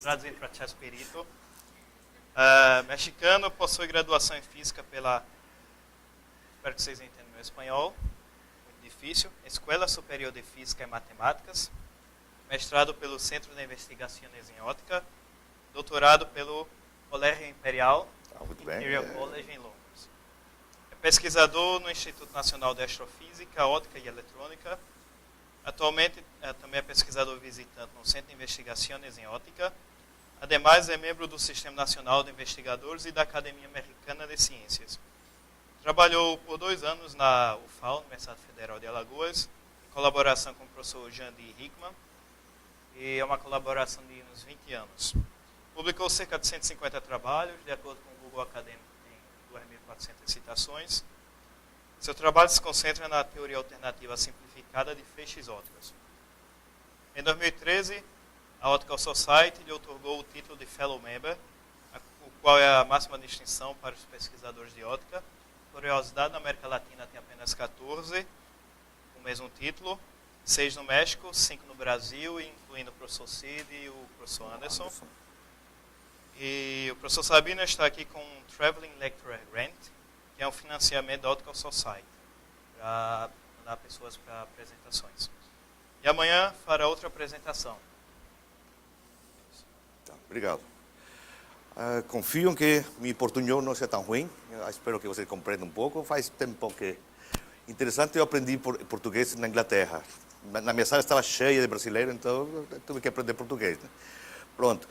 Em Francesco Perito. Mexicano, possui graduação em Física pela... Espero que vocês entendam meu espanhol. Muito difícil. Escola Superior de Física e Matemáticas. Mestrado pelo Centro de Investigações em Óptica. Doutorado pelo Colégio Imperial, Imperial College em Londres. É pesquisador no Instituto Nacional de Astrofísica, Óptica e Eletrônica. Atualmente também é pesquisador visitante no Centro de Investigações em Óptica. Ademais, é membro do Sistema Nacional de Investigadores e da Academia Americana de Ciências. Trabalhou por 2 anos na UFAL, Universidade Federal de Alagoas, em colaboração com o professor Jandy Hickman, e é uma colaboração de uns 20 anos. Publicou cerca de 150 trabalhos, de acordo com o Google Acadêmico, tem 2.400 citações. Seu trabalho se concentra na teoria alternativa simplificada de feixes ópticos. Em 2013, a Optical Society lhe outorgou o título de Fellow Member, o qual é a máxima distinção para os pesquisadores de óptica. Curiosidade, na América Latina tem apenas 14 com o mesmo título, 6 no México, 5 no Brasil, incluindo o professor Cid e o professor Anderson. E o professor Sabino está aqui com um Traveling Lecturer Grant, que é um financiamento da Optical Society, para mandar pessoas para apresentações. E amanhã fará outra apresentação. Obrigado. Confio em que meu portunhol não seja tão ruim. Espero que você compreenda um pouco. Faz tempo que... Interessante, eu aprendi português na Inglaterra. Na minha sala estava cheia de brasileiros, então eu tive que aprender português. Né? Pronto.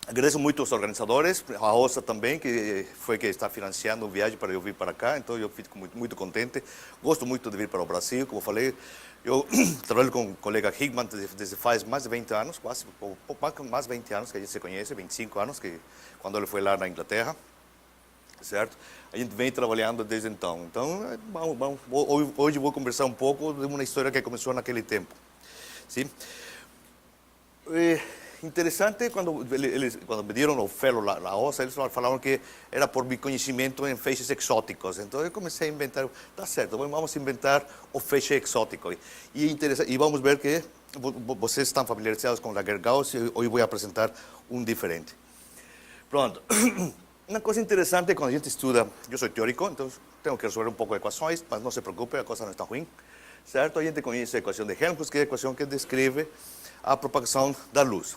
Agradeço muito aos organizadores, a OSA também, que foi que está financiando a viagem para eu vir para cá, então eu fico muito contente. Gosto muito de vir para o Brasil, como falei. Eu trabalho com o colega Hickman desde faz mais de 20 anos, quase mais de 20 anos que a gente se conhece, 25 anos, que, quando ele foi lá na Inglaterra, certo? A gente vem trabalhando desde então. Então, hoje vou conversar um pouco de uma história que começou naquele tempo. Sim? Interessante, quando me dieron o fellow la OSA, eles falaram que era por meu conhecimento em feixes exóticos. Então eu comecei a inventar, tá certo, vamos inventar o feixe exótico. E vamos ver que vocês estão familiarizados com Lagergauss e hoje vou apresentar um diferente. Pronto. Uma coisa interessante quando a gente estuda, eu sou teórico, então tenho que resolver um pouco de equações, mas não se preocupe, a coisa não está ruim. Certo? A gente conhece a equação de Helmholtz, que é a equação que descreve a propagação da luz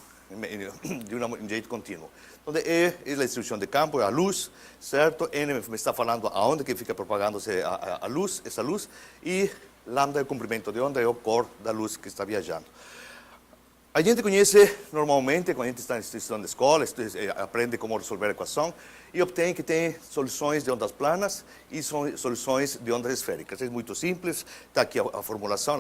de um jeito contínuo. Onde E é a distribuição de campo, é a luz, certo? N me está falando aonde que fica propagando-se a luz, essa luz, e lambda é o comprimento de onda, é o cor da luz que está viajando. A gente conhece normalmente, quando a gente está estudando escola, aprende como resolver a equação, e obtém que tem soluções de ondas planas e soluções de ondas esféricas. É muito simples, está aqui a formulação,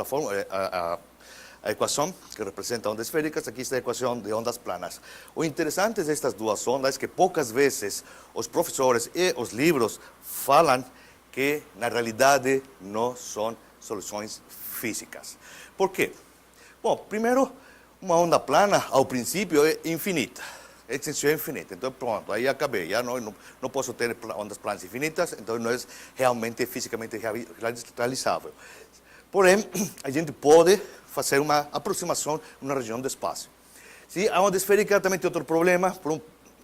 a equação que representa ondas esféricas, aqui está a equação de ondas planas. O interessante destas duas ondas é que poucas vezes os professores e os livros falam que na realidade não são soluções físicas. Por quê? Bom, primeiro, uma onda plana ao princípio é infinita, a extensão é infinita, então pronto, aí acabei, já não posso ter ondas planas infinitas, então não é realmente fisicamente realizável. Porém, a gente pode fazer uma aproximação numa região do espaço. Sim, a onda esférica também tem outro problema,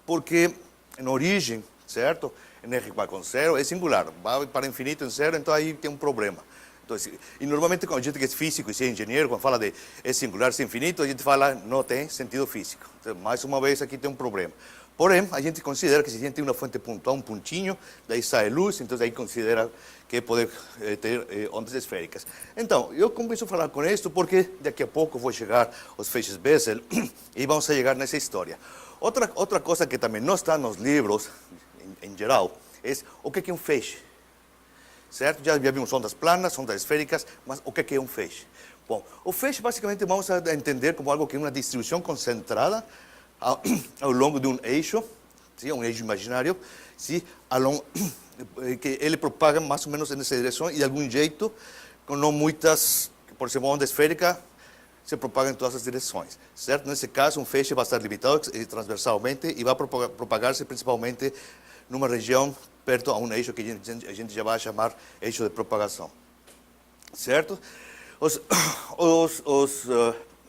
porque na origem, certo? Energia igual com zero é singular, vai para infinito em zero, então aí tem um problema. Então, e normalmente quando a gente que é físico e é engenheiro, quando fala de é singular, é infinito, a gente fala não tem sentido físico. Então, mais uma vez aqui tem um problema. Porém, a gente considera que se a gente tem uma fonte pontual, um pontinho, daí sai luz, então aí considera que pode ter ondas esféricas. Então, eu começo a falar com isso porque daqui a pouco vou chegar aos feixes Bessel e vamos chegar nessa história. Outra coisa que também não está nos livros, em geral, é o que é um feixe. Certo? Já vimos ondas planas, ondas esféricas, mas o que é um feixe? Bom, o feixe basicamente vamos a entender como algo que é uma distribuição concentrada ao longo de um eixo, sim, um eixo imaginário, sim, que ele propaga mais ou menos nessa direção e de algum jeito, com não muitas, por exemplo, a onda esférica se propaga em todas as direções, certo? Nesse caso, um feixe vai estar limitado transversalmente e vai propagar-se principalmente numa região perto a um eixo que a gente já vai chamar eixo de propagação, certo? Os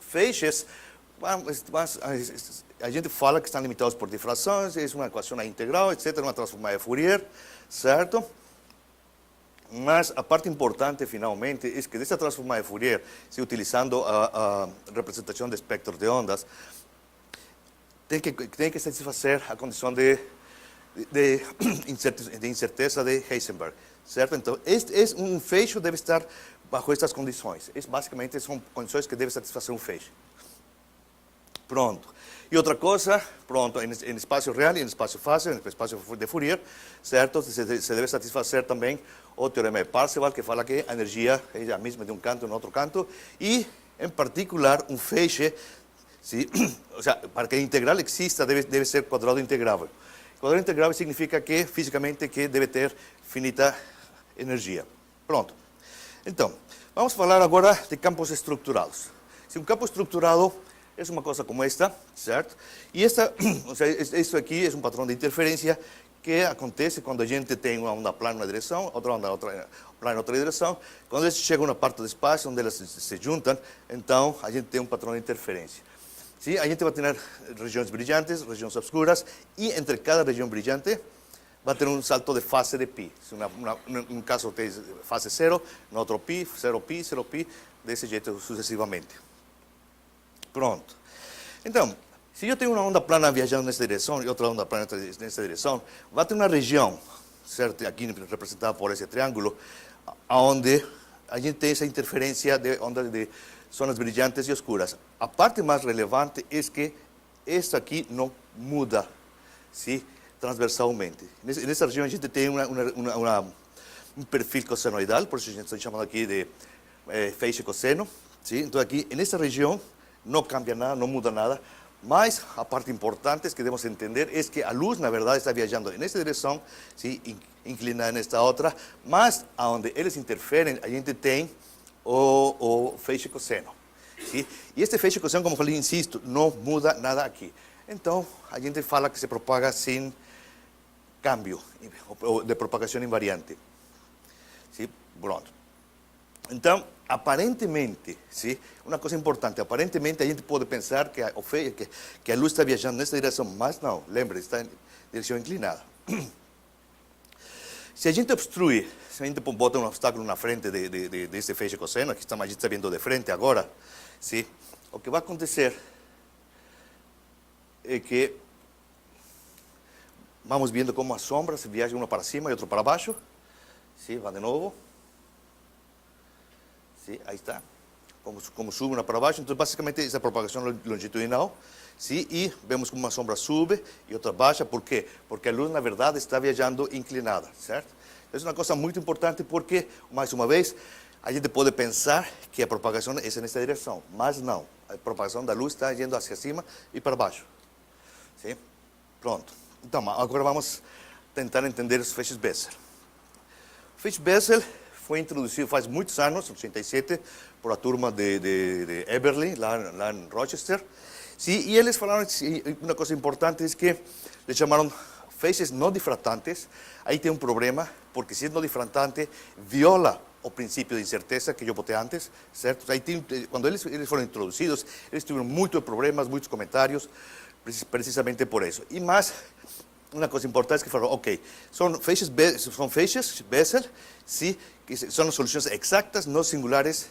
feixes a gente fala que estão limitados por difrações, é uma equação integral, etc., uma transformada de Fourier, certo? Mas a parte importante, finalmente, é que dessa transformada de Fourier, se utilizando a representação de espectros de ondas, tem que satisfazer a condição de incerteza de Heisenberg, certo? Então, um feixe deve estar bajo estas condições. Basicamente, são condições que deve satisfazer um feixe. Pronto. E outra coisa, pronto, em espaço real e em espaço fácil, em espaço de Fourier, certo? Se deve satisfazer também o teorema de Parseval, que fala que a energia é a mesma de um canto e no outro canto, e, em particular, um feixe, ¿sí? O sea, para que a integral exista, deve ser quadrado integrável. Quadrado integrável significa que, fisicamente, que deve ter finita energia. Pronto. Então, vamos falar agora de campos estruturados. Se um campo estruturado é uma coisa como esta, certo? E isso aqui é um padrão de interferência que acontece quando a gente tem uma onda plana em uma direção, outra onda plana em outra direção. Quando eles chegam a uma parte do espaço onde elas se juntam, então a gente tem um padrão de interferência. ¿Sí? A gente vai ter regiões brilhantes, regiões obscuras, e entre cada região brilhante vai ter um salto de fase de pi. Um caso tem fase 0, no outro pi, 0pi, 0pi, desse jeito sucessivamente. Pronto. Então, se eu tenho uma onda plana viajando nessa direção e outra onda plana nessa direção, vai ter uma região, certo? Aqui representada por esse triângulo, onde a gente tem essa interferência de ondas de zonas brilhantes e escuras. A parte mais relevante é que esta aqui não muda, ¿sí? Transversalmente. Nessa região a gente tem um perfil cossenoidal, por isso a gente está chamando aqui de feixe cosseno. ¿Sí? Então aqui, nessa região, não cambia nada, não muda nada, mas a parte importante que devemos entender é que a luz, na verdade, está viajando nessa direção, ¿sí? Inclinada nesta outra, mas onde eles interferem, a gente tem o feixe cosseno. ¿Sí? E este feixe cosseno, como falei, insisto, não muda nada aqui. Então, a gente fala que se propaga sem cambio, ou de propagação invariante. ¿Sí? Pronto. Então, aparentemente, ¿sí? Uma coisa importante, aparentemente a gente pode pensar que a luz está viajando nessa direção, mas não, lembre, está em direção inclinada. Se a gente obstrui, se a gente bota um obstáculo na frente desse feixe cosseno, que a gente está vendo de frente agora, ¿sí? O que vai acontecer é que vamos vendo como as sombras viajam uma para cima e outra para baixo. ¿Sí? Vai de novo. ¿Sí? Aí está. Como sube uma para baixo. Então, basicamente, essa propagação longitudinal. ¿Sí? E vemos como uma sombra sube e outra baixa. Por quê? Porque a luz, na verdade, está viajando inclinada, certo? É uma coisa muito importante porque, mais uma vez, a gente pode pensar que a propagação é nessa direção, mas não. A propagação da luz está indo hacia cima e para baixo. ¿Sí? Pronto. Então, agora vamos tentar entender os feixes Bessel. O feixe Bessel foi introduzido faz muitos anos, em 87, por a turma de Eberly, lá em Rochester. Sí, e eles falaram que uma coisa importante é que eles chamaram feixes não difratantes. Aí tem um problema, porque se é não difratante, viola o princípio de incerteza que eu botei antes, certo? Aí quando eles foram introduzidos, eles tiveram muitos problemas, muitos comentários, precisamente por isso. E mais, uma coisa importante é que falaram, ok, são feixes Bessel, sí, que são soluções exatas, não singulares,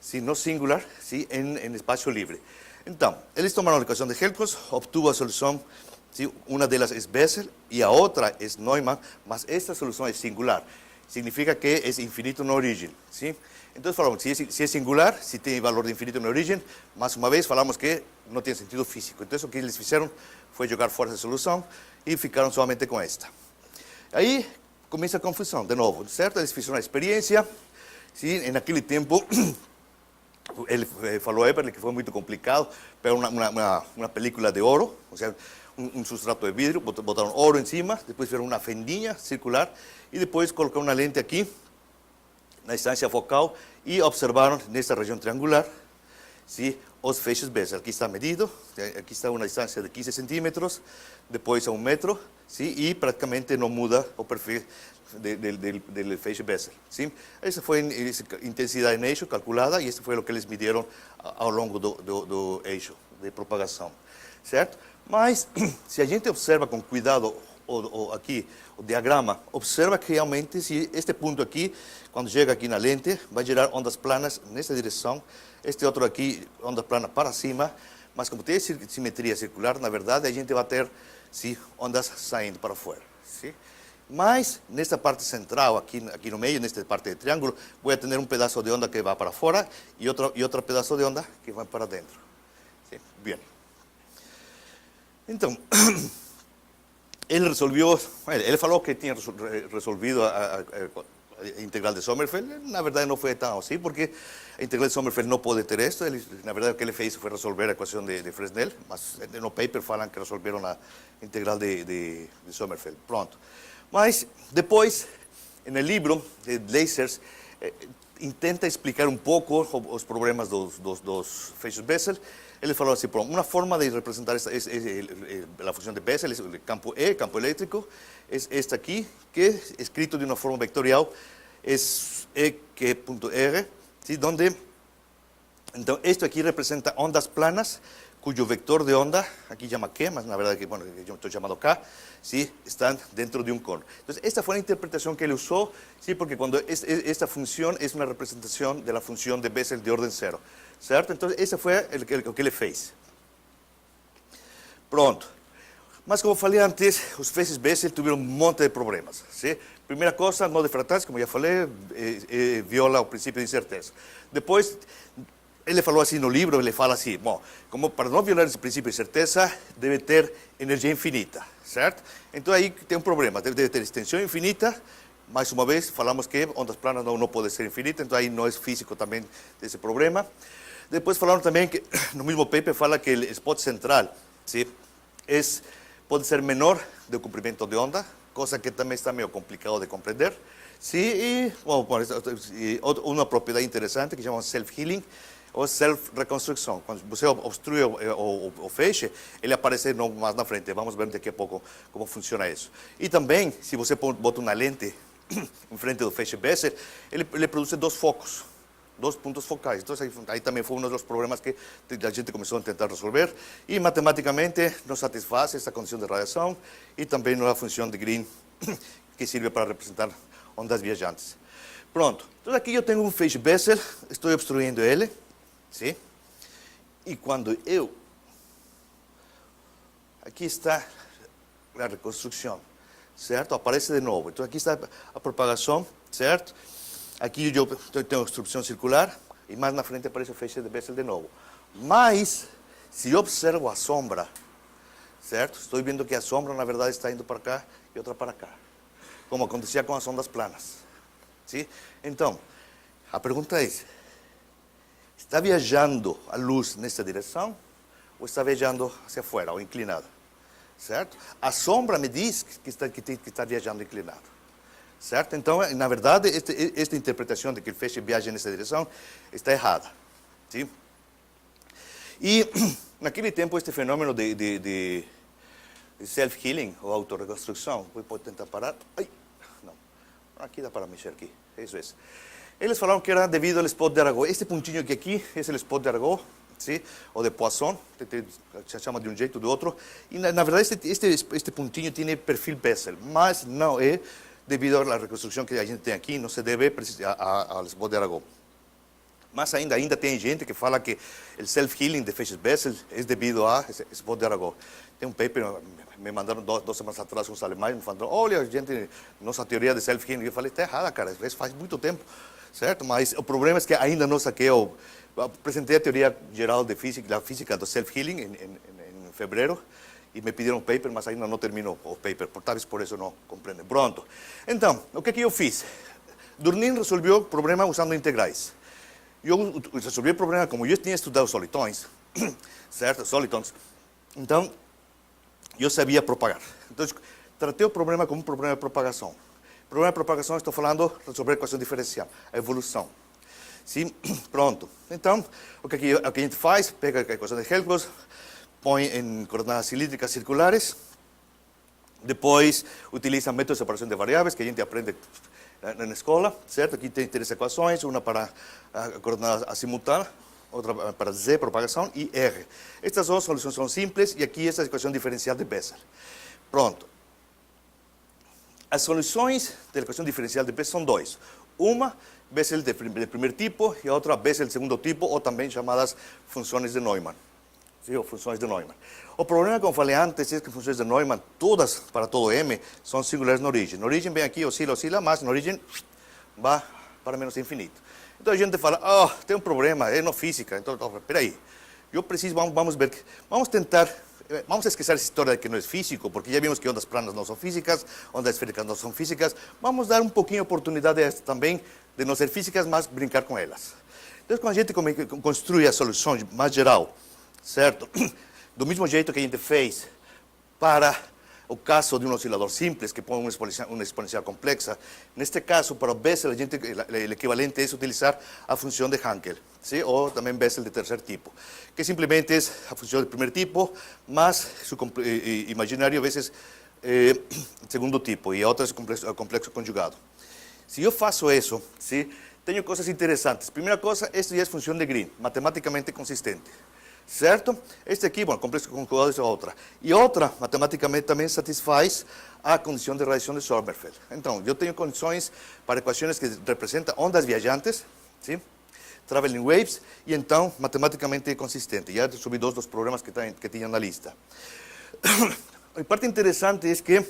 sí, não singular, sí, em espaço livre. Então, eles tomaram a equação de Helmholtz, obtuvo a solução, sí, uma delas é Bessel e a outra é Neumann, mas esta solução é singular. Significa que é infinito na origem. ¿Sí? Então, falamos, se é singular, se tem valor de infinito na origem, mais uma vez falamos que não tem sentido físico. Então, o que eles fizeram foi jogar fora essa solução e ficaram somente com esta. Aí começa a confusão, de novo, certo? Eles fizeram a experiência, ¿sí? Naquele tempo, ele falou a Eberle que foi muito complicado, pegaram uma película de ouro, ou seja, um substrato de vidro, botaram ouro em cima, depois fizeram uma fendinha circular, e depois colocaram uma lente aqui, na distância focal, e observaram nessa região triangular, ¿sí? Os feixes Bessel. Aqui está medido, aqui está uma distância de 15 centímetros, depois a 1 metro, ¿sí? E praticamente não muda o perfil del feixe Bessel. ¿Sí? Essa foi a intensidade em eixo calculada, e isso foi o que eles mediram ao longo do eixo, de propagação, certo? Mas, se a gente observa com cuidado aqui o diagrama, observa que realmente se este ponto aqui, quando chega aqui na lente, vai gerar ondas planas nessa direção, este outro aqui, onda plana para cima, mas como tem simetria circular, na verdade, a gente vai ter ondas saindo para fora. Sim? Mas, nesta parte central, aqui no meio, nesta parte de triângulo, vou ter um pedaço de onda que vai para fora e outro pedaço de onda que vai para dentro. Sim? Bem. Então, ele falou que tinha resolvido a integral de Sommerfeld. Na verdade, não foi tão assim, porque a integral de Sommerfeld não pode ter isto. Na verdade, o que ele fez foi resolver a equação de Fresnel, mas no paper falam que resolveram a integral de Sommerfeld. Pronto. Mas, depois, no livro de Lasers, intenta explicar um pouco os problemas dos feixes Bessel. Ele falou assim, uma forma de representar a função de Bessel, o campo E, campo elétrico, é este aqui, que escrito de uma forma vectorial, é EQ.R, ¿sí? Donde, então, isto aqui representa ondas planas, cuyo vector de onda, aquí llama Q, mas na verdade, bueno, yo estoy llamando K, ¿sí? Están dentro de un cono. Entonces, esta fue la interpretación que él usó, ¿sí? Porque cuando esta función es una representación de la función de Bessel de orden cero, ¿cierto? Entonces, ese fue o que ele fez. Pronto. Mas, como falei antes, os feixes Bessel tiveram monte de problemas, ¿sí? Primeira coisa, no difratantes, como já falei, viola o princípio de incerteza. Depois, ele falou assim no livro, ele fala assim, bom, como para não violar esse princípio de certeza, deve ter energia infinita, certo? Então aí tem um problema, deve ter extensão infinita, mais uma vez, falamos que ondas planas não podem ser infinitas, então aí não é físico também esse problema. Depois falaram também que, no mesmo paper, fala que o spot central, ¿sí? Pode ser menor do comprimento de onda, coisa que também está meio complicado de compreender. Sí, e uma propriedade interessante que chama self-healing, ou self-reconstrução. Quando você obstrui o feixe, ele aparece mais na frente. Vamos ver daqui a pouco como funciona isso. E também, se você bota uma lente em frente do feixe Bessel, ele produz dois focos, dois pontos focais. Então, aí também foi um dos problemas que a gente começou a tentar resolver. E, matematicamente, não satisfaz essa condição de radiação e também não a função de Green, que serve para representar ondas viajantes. Pronto. Então, aqui eu tenho um feixe Bessel, estou obstruindo ele. ¿Sí? Y cuando aquí está la reconstrucción, ¿cierto? Aparece de nuevo. Entonces aquí está la propagación, ¿cierto? Aquí yo tengo obstrucción circular y más na frente aparece el feixe de Bessel de nuevo. Mas, si yo observo a sombra, ¿cierto? Estoy viendo que a sombra na verdade está indo para acá y otra para acá, como acontecia con las ondas planas, ¿sí? Entonces, a pregunta es, ¿está viajando a luz nessa direção ou está viajando hacia fora ou inclinada? Certo? A sombra me diz que está viajando inclinado. Certo? Então, na verdade, esta interpretação de que o feixe viaja nessa direção está errada. Sim? E, naquele tempo, este fenômeno de self-healing, ou autorreconstrução, vou tentar parar. Ai, não. Aqui dá para mexer aqui. Isso é. Eles falaram que era devido ao spot de Arago. Este pontinho que aqui é o spot de Arago, ¿sí? Ou de Poisson, se chama de um jeito ou do outro. E, na verdade, este pontinho tem perfil Bessel, mas não é devido à reconstrução que a gente tem aqui, não se deve ao spot de Arago. Mas ainda tem gente que fala que o self-healing de feixes Bessel é devido a spot de Arago. Tem um paper, me mandaram 2 semanas atrás uns alemães, me falaram, olha, gente, nossa teoria de self-healing. Eu falei, está errada, cara, isso faz muito tempo. Certo? Mas o problema é que ainda não saquei, apresentei a teoria geral da física do self-healing em fevereiro, e me pediram um paper, mas ainda não termino o paper, talvez por isso não compreendem. Pronto. Então, o que eu fiz? Durnin resolveu o problema usando integrais. Eu resolvi o problema como eu tinha estudado solitões, certo? Solitons. Então, eu sabia propagar. Então, tratei o problema como um problema de propagação. Problema de propagação, estou falando resolver a equação diferencial, a evolução. Sim? Pronto. Então, o que a gente faz, pega a equação de Helmholtz, põe em coordenadas cilíndricas circulares, depois utiliza métodos de separação de variáveis, que a gente aprende na escola, certo? Aqui tem 3 equações, uma para a coordenada azimutal, outra para Z, propagação, e R. Estas duas soluções são simples, e aqui essa é a equação diferencial de Bessel. Pronto. As soluções da equação diferencial de Bessel são dois. Uma, Bessel de primeiro tipo, e a outra, Bessel de segundo tipo, ou também chamadas funções de Neumann. Sim, ou funções de Neumann. O problema, como falei antes, é que funções de Neumann, todas, para todo M, são singulares na origem. Na origem vem aqui, oscila, mas na origem vai para menos infinito. Então a gente fala, tem um problema, é na física. Então, peraí, eu preciso, vamos ver, vamos tentar, vamos esquecer essa história de que não é físico, porque já vimos que ondas planas não são físicas, ondas esféricas não são físicas. Vamos dar um pouquinho a oportunidade também de não ser físicas, mas brincar com elas. Então, quando a gente construi a solução mais geral, certo? Do mesmo jeito que a gente fez para o caso de um oscilador simples, que põe uma exponencial complexa, neste caso, para o Bessel, o equivalente é utilizar a função de Hankel, ¿sí? Ou também Bessel de terceiro tipo, que simplesmente é a função de primeiro tipo, mas su imaginário vezes segundo tipo, e a outra é o complexo conjugado. Se eu faço isso, ¿sí? Tenho coisas interessantes. Primeira coisa, esta já é função de Green, matematicamente consistente. Certo? Este aqui, bom, complexo conjugado é outra. E outra, matematicamente, também satisfaz a condição de radiação de Sommerfeld. Então, eu tenho condições para equações que representam ondas viajantes, ¿sí? Traveling waves, e então, matematicamente é consistente. Já subi dois dos problemas que tinha na lista. A parte interessante é que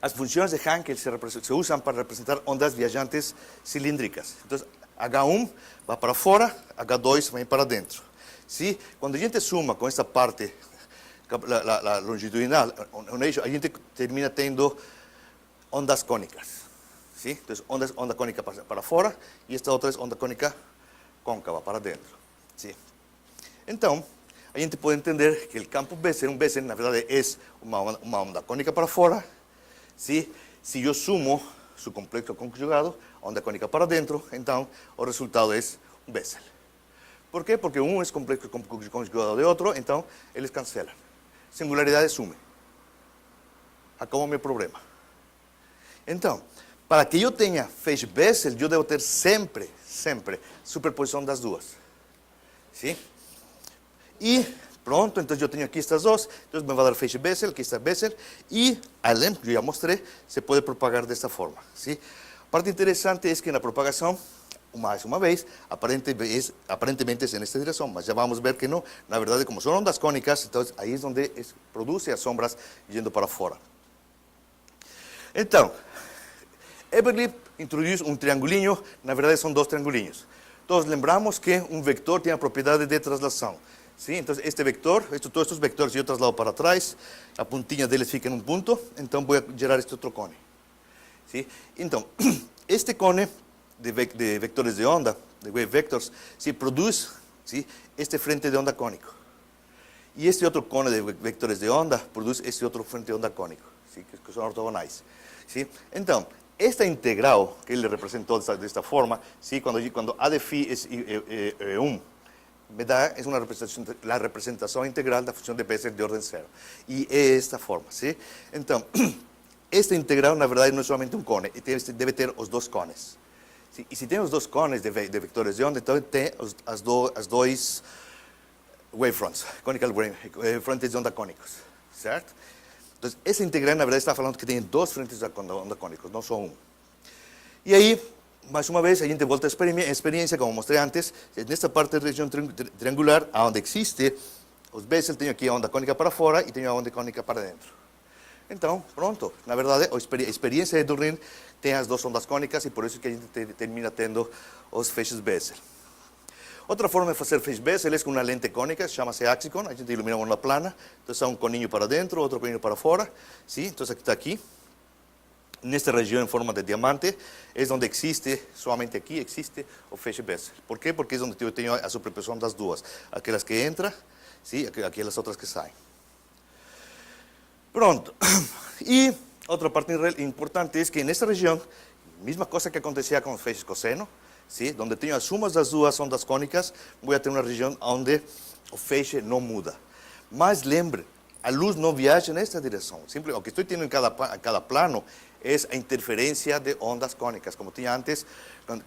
as funções de Hankel se usam para representar ondas viajantes cilíndricas. Então, H1 vai para fora, H2 vai para dentro. ¿Sí? Cuando a gente suma con esta parte, la longitudinal, a gente termina tendo ondas cónicas. ¿Sí? Entonces, onda cónica para fora y esta otra es onda cónica cóncava para dentro. ¿Sí? Então, a gente pode entender que o campo Bessel, na verdade, é uma onda cónica para fora. ¿Sí? Se eu sumo su complexo conjugado, onda cónica para dentro, então o resultado é um Bessel. ¿Por qué? Porque uno es complexo conjugado de otro, entonces ellos cancelan. Singularidad sume. Acabó mi problema. Entonces, para que yo tenga feixe Bessel, yo debo tener siempre superposición das duas. ¿Sí? Y pronto, entonces yo tengo aquí estas dos, entonces me va a dar feixe Bessel, aquí está Bessel, y além, yo ya mostré, se puede propagar de esta forma. ¿Sí? Parte interesante es que en la propagación, mais uma vez, aparentemente é nesta direção, mas já vamos ver que não. Na verdade, como são ondas cônicas, então aí é onde produz as sombras indo para fora. Então, Eberle introduz um triangulinho, na verdade são dois triangulinhos. Todos lembramos que um vector tem a propriedade de traslação. Sim? Então, este vector, todos estes vectores eu traslado para trás, a pontinha deles fica em um ponto, então vou gerar este outro cone. Sim? Então, este cone de vectores de onda, de wave vectors, se produz, ¿sí? Este frente de onda cónico. E este outro cone de vectores de onda produz este outro frente de onda cónico, ¿sí? Que são ortogonais. ¿Sí? Então, esta integral que ele representou desta forma, ¿sí? Quando A de phi é 1, me dá a representação integral da função de Bessel de ordem zero. E é esta forma. ¿Sí? Então, esta integral, na verdade, não é somente um cone, deve ter os dois cones. Sí, e se tem os dois cones de vectores de onda, então tem as dois wavefronts, conical frentes de onda cônicos, certo? Então, essa integral, na verdade, está falando que tem dois frentes de onda cônicos, não só um. E aí, mais uma vez, a gente volta à experiência, como mostrei antes, nesta parte da região triangular, onde existe os Bessel, tenho aqui a onda cônica para fora e tenho a onda cônica para dentro. Então, pronto. Na verdade, a experiência de Dorrin tem as duas ondas cônicas e por isso que a gente termina tendo os feixes Bessel. Outra forma de fazer feixe Bessel é com uma lente cônica, chama-se Axicon, a gente ilumina uma plana, então há um coninho para dentro, outro coninho para fora, ¿sí? Então aqui está aqui, nesta região em forma de diamante, é onde existe, somente aqui existe o feixe Bessel. Por quê? Porque é onde eu tenho a superposição das duas, aquelas que entram, ¿sí? Aquelas outras que saem. Pronto. E outra parte importante é que nessa região, mesma coisa que acontecia com os feixes cosseno, ¿sí? Onde tenho as sumas das duas ondas cônicas, vou ter uma região onde o feixe não muda. Mas lembre a luz no viaja en esta dirección. Simple, lo que estoy teniendo en cada plano es a interferencia de ondas cónicas. Como tenía antes,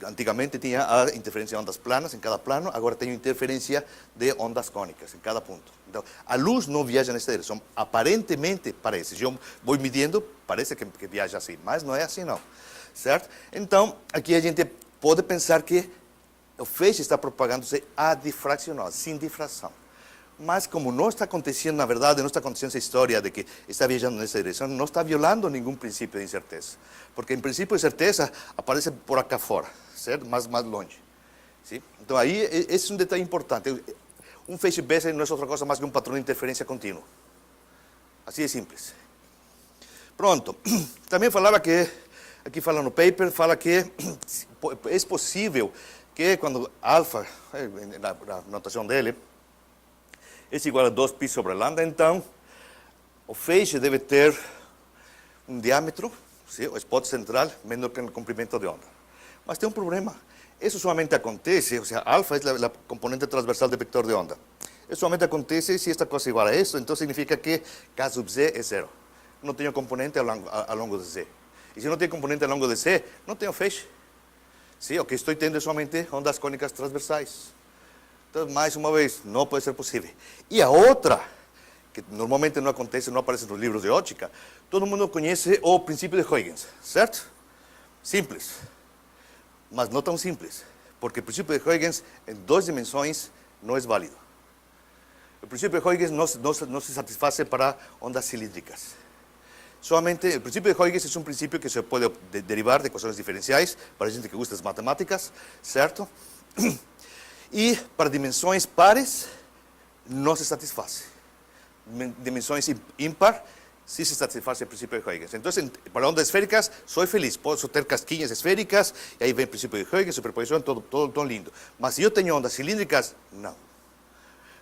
antiguamente tenía interferencia de ondas planas en cada plano, ahora tengo interferencia de ondas cónicas en cada punto. Entonces, a luz no viaja en esta dirección. Aparentemente parece, yo voy midiendo, parece que viaja así, mas no es así, no. Certo? Então, aqui a gente pode pensar que o feixe está propagando-se adifracional, sem difração. Mas como não está acontecendo, na verdade, não está acontecendo essa história de que está viajando nessa direção, não está violando nenhum princípio de incerteza. Porque em princípio de certeza aparece por acá fora, certo? Mais longe. Sim? Então aí, esse é um detalhe importante. Um feixe Bessel não é outra coisa mais que um padrão de interferência contínua. Assim de simples. Pronto. Também falava que, aqui fala no paper, fala que é possível que quando alfa, na notação dele, é igual a 2π sobre lambda, então o feixe deve ter um diâmetro, sim, o spot central, menor que o comprimento de onda. Mas tem um problema. Isso somente acontece, ou seja, alfa é a componente transversal do vector de onda. Isso somente acontece se esta coisa é igual a isso, então significa que K sub z é zero. Não tenho componente ao longo de z. E se não tem componente ao longo de z, não tenho feixe. Sim, o que estou tendo é somente ondas cônicas transversais. Então, mais uma vez, não pode ser possível. E a outra, que normalmente não acontece, não aparece nos livros de ótica, todo mundo conhece o princípio de Huygens, certo? Simples. Mas não tão simples, porque o princípio de Huygens em 2 dimensões não é válido. O princípio de Huygens não se satisfaz para ondas cilíndricas. Somente, o princípio de Huygens é um princípio que se pode derivar de equações diferenciais, para a gente que gosta das matemáticas, certo? E para dimensões pares, não se satisfaz. Dimensões ímpar, sim se satisfaz o princípio de Huygens. Então, para ondas esféricas, sou feliz. Posso ter casquinhas esféricas, e aí vem o princípio de Huygens, superposição, todo lindo. Mas se eu tenho ondas cilíndricas, não.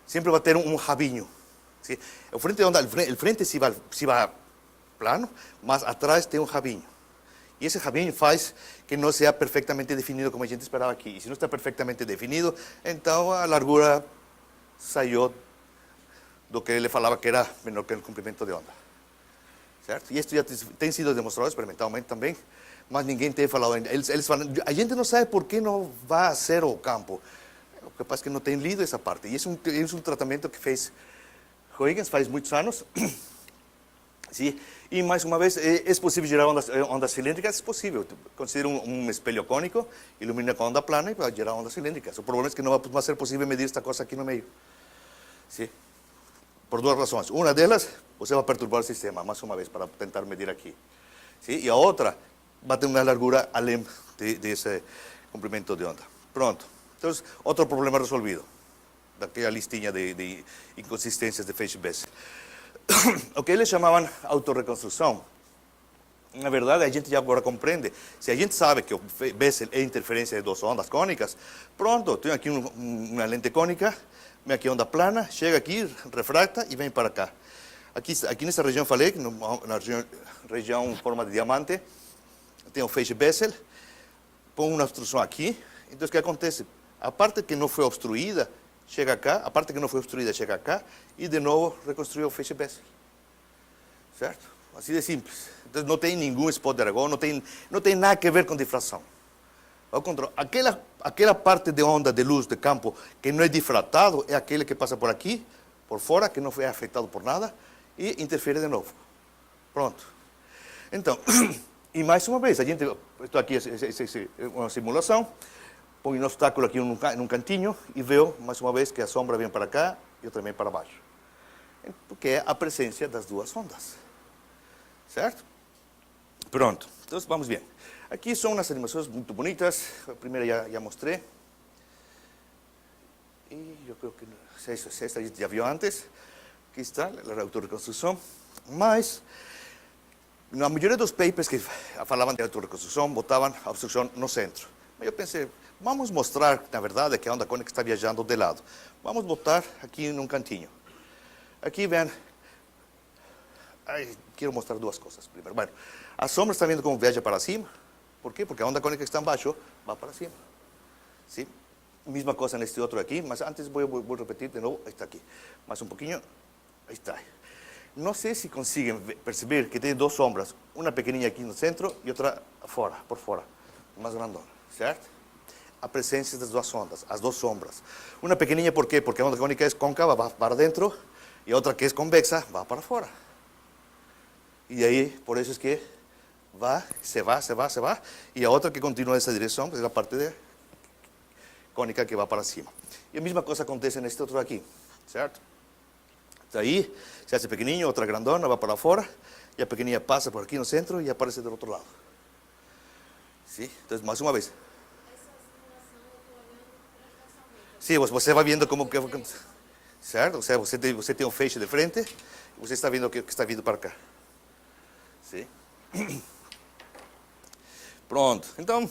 Sempre vai ter um rabinho. ¿Sí? O frente se vai plano, mas atrás tem um rabinho. E esse rabinho faz que não seja perfeitamente definido como a gente esperava aqui. E se não está perfeitamente definido, então a largura saiu do que ele falava que era menor que o comprimento de onda. Certo? E isso já tem sido demonstrado experimentalmente também, mas ninguém tem falado ainda. Eles falam, a gente não sabe por que não vai a zero o campo. O que passa é que não tem lido essa parte. E esse é um tratamento que fez Huygens faz muitos anos. Sim? E mais uma vez, é possível gerar ondas cilíndricas? É possível. Considera um espelho cônico, ilumina com onda plana e vai gerar ondas cilíndricas. O problema é que não vai ser possível medir esta coisa aqui no meio. Sim? Por 2 razões. Uma delas, você vai perturbar o sistema, mais uma vez, para tentar medir aqui. Sim? E a outra, vai ter uma largura além desse comprimento de onda. Pronto. Então, outro problema resolvido. Daquela listinha de inconsistências de feixe Bessel. O que eles chamavam autorreconstrução, na verdade a gente já agora compreende. Se a gente sabe que o Bessel é interferência de 2 ondas cônicas, pronto, tenho aqui uma lente cônica, vem aqui onda plana, chega aqui, refracta e vem para cá. Aqui nessa região falei, na região em forma de diamante, tem o feixe Bessel, põe uma obstrução aqui, então o que acontece? A parte que não foi obstruída, chega cá, a parte que não foi obstruída chega cá, e de novo reconstruiu o feixe Bessel. Certo? Assim de simples. Então não tem nenhum spot de argão, não tem nada a ver com difração. Ao contrário, aquela parte de onda de luz de campo que não é difratado é aquele que passa por aqui, por fora, que não foi afetado por nada, e interfere de novo. Pronto. Então, e mais uma vez, estou aqui, uma simulação, põe um obstáculo aqui num cantinho e vejo, mais uma vez, que a sombra vem para cá e eu também para baixo. Porque é a presença das 2 ondas. Certo? Pronto. Então, vamos bem. Aqui são umas animações muito bonitas. A primeira já mostrei. E eu creio que esta a gente já viu antes. Aqui está a autorreconstrução. Mas, na maioria dos papers que falavam de autorreconstrução, botavam a obstrução no centro. Mas eu pensei, vamos mostrar, na verdade, que a onda cônica está viajando de lado. Vamos botar aqui num cantinho. Aqui, vem. Quero mostrar 2 coisas. Primeiro, bueno, a sombra está vendo como viaja para cima. Por quê? Porque a onda cônica que está embaixo vai para cima. Sim? Mesma coisa neste outro aqui, mas antes vou repetir de novo. Aí está aqui. Mais um pouquinho. Aí está. No sé si consiguen percibir que tiene dos sombras, una pequeña aquí en el centro y otra afuera, por fuera, más grandona, ¿cierto? A presencia das duas ondas, as duas sombras. Uma pequenininha, por quê? Porque a onda cônica é côncava, vai para dentro, e a outra que é convexa, vai para fora. E aí, por isso é que vai, se vai, e a outra que continua nessa direção, que é a parte cônica que vai para cima. E a mesma coisa acontece neste outro aqui, certo? Daí, se hace pequenininho, outra grandona, vai para fora, e a pequenininha passa por aqui no centro e aparece do outro lado. Sim? Então, mais uma vez. Sim, você vai vendo como que... Certo? Ou seja, você tem um feixe de frente, e você está vendo o que está vindo para cá. Sim? Pronto. Então,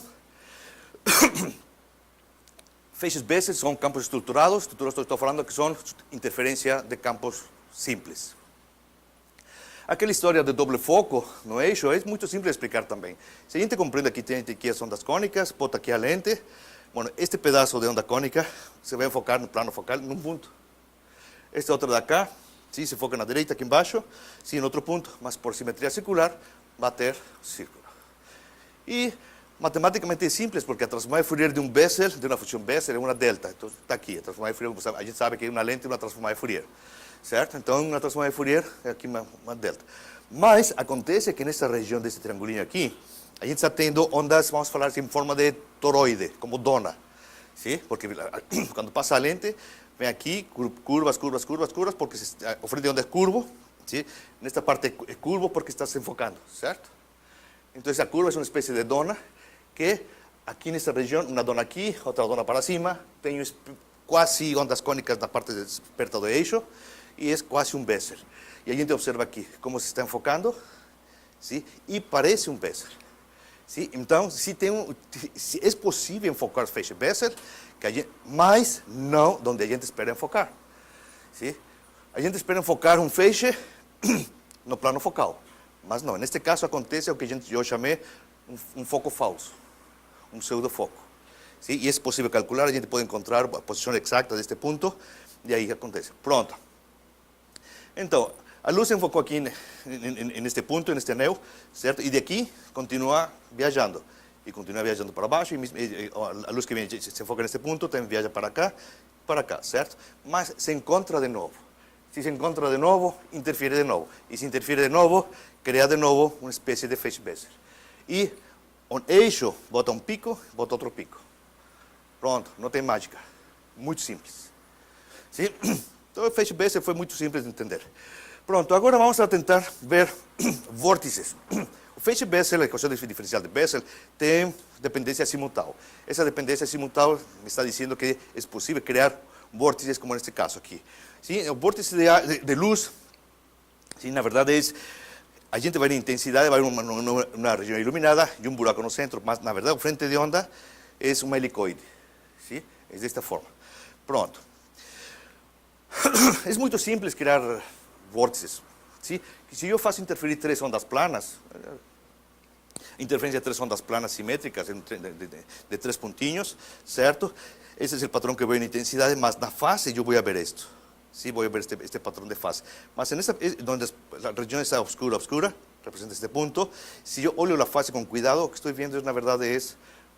feixes Bessel são campos estruturados. Estou falando que são interferência de campos simples. Aquela história de doble foco no eixo é muito simples de explicar também. Se a gente compreende que tem aqui as ondas cônicas, bota aqui a lente. Bueno, este pedaço de onda cônica se vai enfocar no plano focal num ponto. Este outro daqui, sim, se foca na direita aqui embaixo, sim, em outro ponto, mas por simetria circular, vai ter círculo. E matematicamente é simples, porque a transformada de Fourier de um Bessel, de uma função Bessel, é uma delta. Então, está aqui, a transformada de Fourier, a gente sabe que é uma lente e uma transformada de Fourier. Certo? Então, uma transformada de Fourier é aqui uma delta. Mas acontece que nessa região desse triangulinho aqui, a gente está tendo ondas, vamos falar assim, em forma de toroide, como dona. ¿Sí? Porque quando passa a lente, vem aqui, curvas, porque o frente de onda é curvo. ¿Sí? Nesta parte é curvo porque está se enfocando, certo? Então, a curva é uma espécie de dona que, aqui nessa região, uma dona aqui, outra dona para cima, tem quase ondas cônicas na parte perto do eixo, e é quase um Bessel. E a gente observa aqui como se está enfocando, ¿sí? E parece um Bessel. Sim, então, se é possível enfocar feixe Bessel, mas não onde a gente espera enfocar. Sim? A gente espera enfocar um feixe no plano focal, mas não. Neste caso, acontece o que eu chamei um foco falso, um pseudofoco. Sim? E é possível calcular, a gente pode encontrar a posição exata deste ponto, e aí acontece. Pronto. Então, a luz se enfocou aqui neste ponto, neste anel, certo? E daqui continua viajando. E continua viajando para baixo, e a luz que vem se enfoca neste ponto, também viaja para cá, certo? Mas se encontra de novo. Se encontra de novo, interfere de novo. E se interfere de novo, cria de novo uma espécie de feixe Bessel. E um eixo bota um pico, bota outro pico. Pronto, não tem mágica. Muito simples. Sim? Então, o feixe Bessel foi muito simples de entender. Pronto, agora vamos a tentar ver vórtices. O feixe Bessel, a equação diferencial de Bessel, tem dependência simultânea. Essa dependência simultânea me está dizendo que é possível criar vórtices como neste caso aqui. Sim, o vórtice de luz, sim, na verdade, a gente vai em intensidade, vai numa região iluminada e um buraco no centro, mas na verdade o frente de onda é uma helicoide. Sim? É desta forma. Pronto. É muito simples criar vórtices. ¿Sí? Se eu faço interferir três ondas planas, interferência de três ondas planas simétricas de três pontinhos, certo? Esse é o padrão que eu vejo na intensidade, mas na fase eu vou ver isto. Sí, vou ver este padrão de fase. Mas onde a região está oscura, representa este ponto, se eu olho a fase com cuidado, o que estou vendo, na verdade, é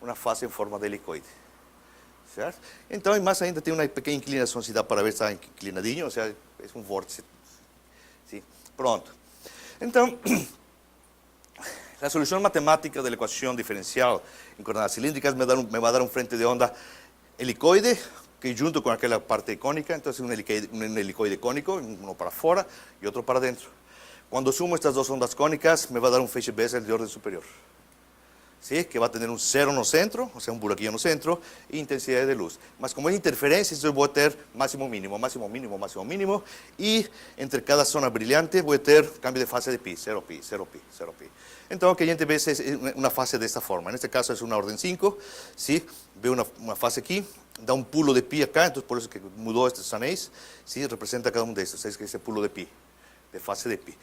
uma fase em forma de helicoide. Certo? Então, mais ainda tem uma pequena inclinação, se dá para ver, está inclinadinho, ou seja, é um vórtice. Sim? Pronto. Então, a solução matemática da equação diferencial em coordenadas cilíndricas me vai dar um frente de onda helicoide, que junto com aquela parte cônica, então um helicoide cônico, um para fora e outro para dentro. Quando sumo estas duas ondas cônicas, me vai dar um feixe Bessel de ordem superior. ¿Sí? Que va a tener un cero no centro, o sea, un buraquillo no centro, e intensidade de luz. Mas como é interferência, eu vou ter máximo, mínimo, máximo, mínimo, máximo, mínimo, e entre cada zona brilhante vou ter cambio de fase de pi, 0 pi, 0 pi, 0 pi. Então, o que a gente vê é uma fase desta forma. Neste caso, é uma ordem 5, ¿sí? Vê uma fase aqui, dá um pulo de pi acá, então por isso que mudou estes anéis, ¿sí? Representa cada um destes, esse pulo de pi, de fase de pi.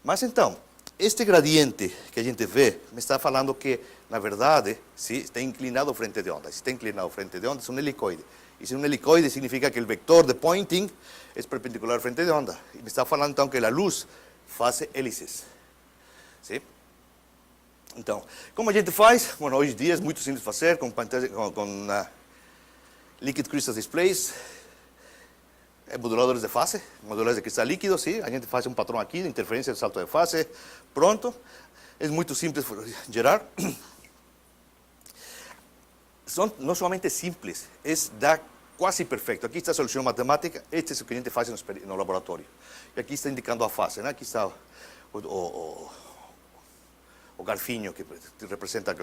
Mas então, este gradiente que a gente vê me está falando que, na verdade, sim, está inclinado frente de onda. Se está inclinado frente de onda, é um helicoide. E se é um helicoide, significa que o vector de pointing é perpendicular frente de onda. E me está falando, então, que a luz face hélices. ¿Sí? Então, como a gente faz? Bueno, hoje em dia é muito simples fazer com Liquid Crystal Displays, moduladores de fase, moduladores de cristal líquido, sim. A gente faz um padrão aqui de interferência de salto de fase, pronto. É muito simples gerar. Não somente simples, dá quase perfeito. Aqui está a solução matemática, este é o que a gente faz no laboratório. E aqui está indicando a fase, né? Aqui está o garfinho que representa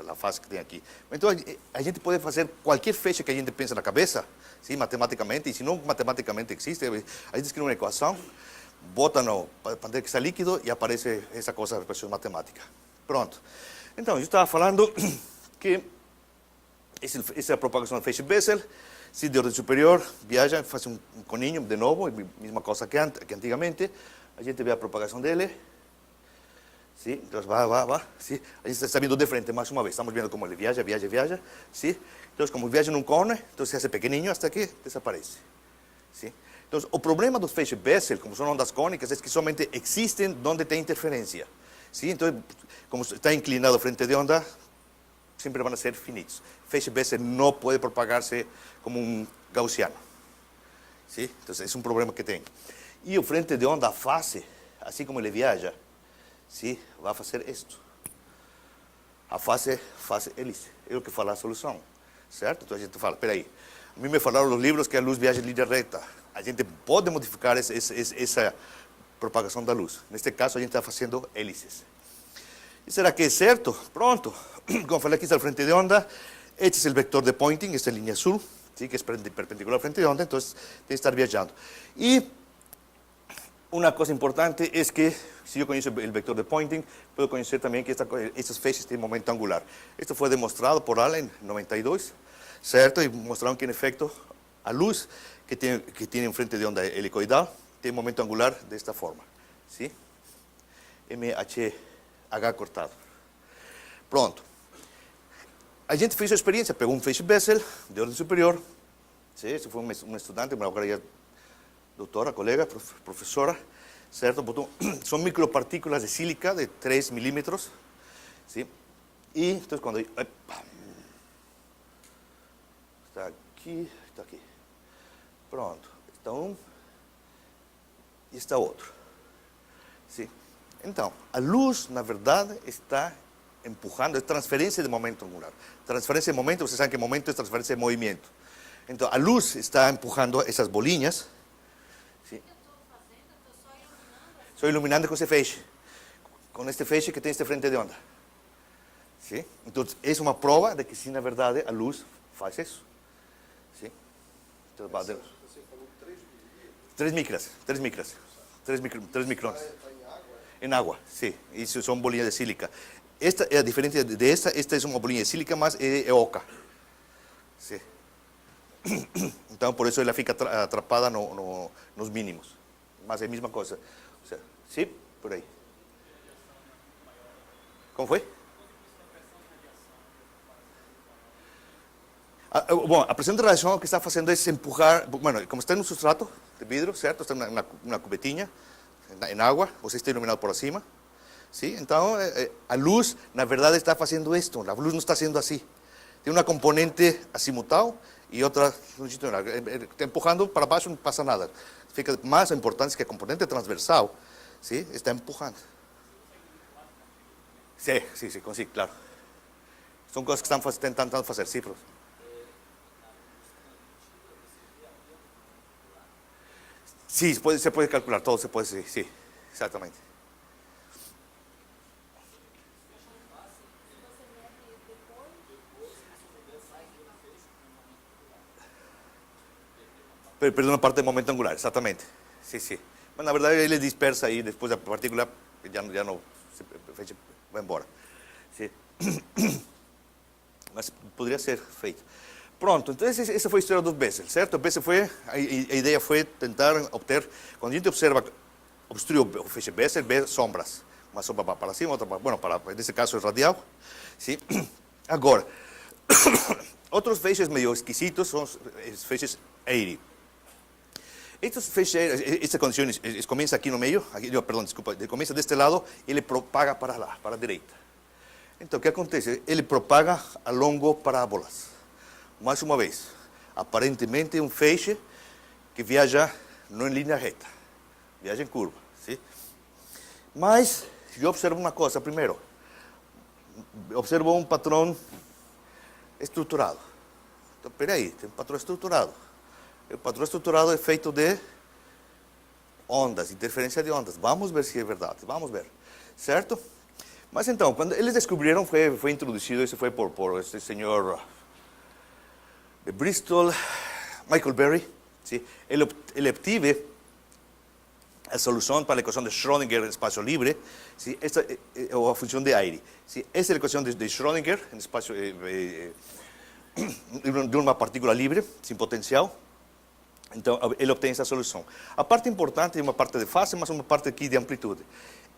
a fase que tem aqui. Então, a gente pode fazer qualquer fecha que a gente pense na cabeça, sim, matematicamente, e se não matematicamente existe, a gente escreve uma equação, bota no pandeiro que está líquido e aparece essa coisa, a representação matemática. Pronto. Então, eu estava falando que essa é a propagação do feixe Bessel. Se de ordem superior viaja, faz um coninho de novo, mesma coisa que antigamente. A gente vê a propagação dele. Sim, então vai. Sim. A gente está vendo de frente mais uma vez. Estamos vendo como ele viaja. Sim. Então, como viaja num cone, então se hace pequenininho até que desaparece. Sim. Então, o problema dos feixes Bessel, como são ondas cônicas, é que somente existem onde tem interferência. Sim. Então, como está inclinado frente de onda, sempre van a ser finitos. Feixe Bessel não pode propagar-se como um gaussiano. ¿Sí? Então, é um problema que tem. E o frente de onda, a fase, assim como ele viaja, ¿sí? Vai fazer isto. A fase hélice. É o que fala a solução. Certo? Então a gente fala, espera aí. A mim me falaram nos livros que a luz viaja em linha reta. A gente pode modificar essa propagação da luz. Neste caso, a gente está fazendo hélices. E será que é certo? Pronto. Como falei, aqui está o frente de onda. Este é o vector de Poynting, esta linha azul, ¿sí? Que é perpendicular ao frente de onda, então tem que estar viajando. E uma coisa importante é que, se eu conheço o vector de Poynting, posso conhecer também que esses feixes têm momento angular. Isto foi demonstrado por Allen em 92, certo? E mostraram que, em efeito, a luz que tem em frente de onda helicoidal tem momento angular desta forma, ¿sí? MHH cortado. Pronto. A gente fez a experiência, pegou um feixe Bessel de ordem superior, ¿sí? Esse foi um estudante, mas agora já doutora, colega, professora, certo? São micropartículas de sílica de 3 milímetros, ¿sí? E então quando está aqui, pronto, está um e está outro, ¿sí? Então, a luz, na verdade, está empurrando, é transferência de momento angular. Transferência de momento, vocês sabem que momento é transferência de movimento. Então, a luz está empurrando essas bolinhas. ¿Sí? Estou iluminando com esse feixe. Com este feixe que tem este frente de onda. ¿Sí? Então, é uma prova de que, sim, na verdade, a luz faz isso. ¿Sí? Então, você falou 3 micras. 3 microns. Em água, sim. Isso são bolinhas de sílica. Esta é a diferença desta. Esta é uma bolinha de sílica, mas é oca. Sim. Então, por isso ela fica atrapada nos mínimos. Mas é a mesma coisa. Sim, por aí. Como foi? Bom, a pressão de radiação que está fazendo é empurrar. Bueno, como está em um substrato de vidro, certo? Está na cubetinha, em água, você está iluminado por cima. ¿Sí? Então, a luz, na verdade, está fazendo isto. A luz não está sendo assim. Tem uma componente azimutal e outra longitudinal. Está empurrando para baixo, não passa nada. Fica mais importante que a componente transversal, ¿sí? Está empurrando. Sim, consigo, claro. São coisas que estão tentando fazer, sim, professor. Sim, se pode calcular todo, se pode, sim, exatamente. Perdão, a parte de momento angular, exatamente. Sim. Mas, na verdade, ele dispersa aí, depois a partícula já não vai embora. Sim. Mas poderia ser feito. Pronto, então essa foi a história do Bessel, certo? Bessel foi, a ideia foi tentar obter, quando a gente obstrui o feixe Bessel, vê sombras. Uma sombra para cima, outra para, nesse caso, é radial. Sim. Agora, outros feixes meio esquisitos são os feixes Airy. Estos feixes, esta condición comienza aquí no medio, aquí, perdón, desculpa, comienza de este lado y ele propaga para lá, para a direita. Então, o que acontece? Ele propaga ao longo parábolas. Mais uma vez, aparentemente um feixe que viaja não em linha reta, viaja em curva. ¿Sí? Mas, eu observo uma coisa primeiro. Observo um patrão estruturado. Então, peraí, tem um patrão estruturado. O patrão estruturado é feito de ondas, interferência de ondas. Vamos ver se é verdade, vamos ver. Certo? Mas então, quando eles descobriram, foi introduzido, isso foi por esse senhor de Bristol, Michael Berry. ¿Sí? Ele obtive a solução para a equação de Schrödinger em espaço livre, ¿sí? Esta é a função de aire. ¿Sí? Esta é a equação de Schrödinger em espaço de uma partícula livre, sem potencial. Então, ele obtém essa solução. A parte importante é uma parte de fase, mas uma parte aqui de amplitude.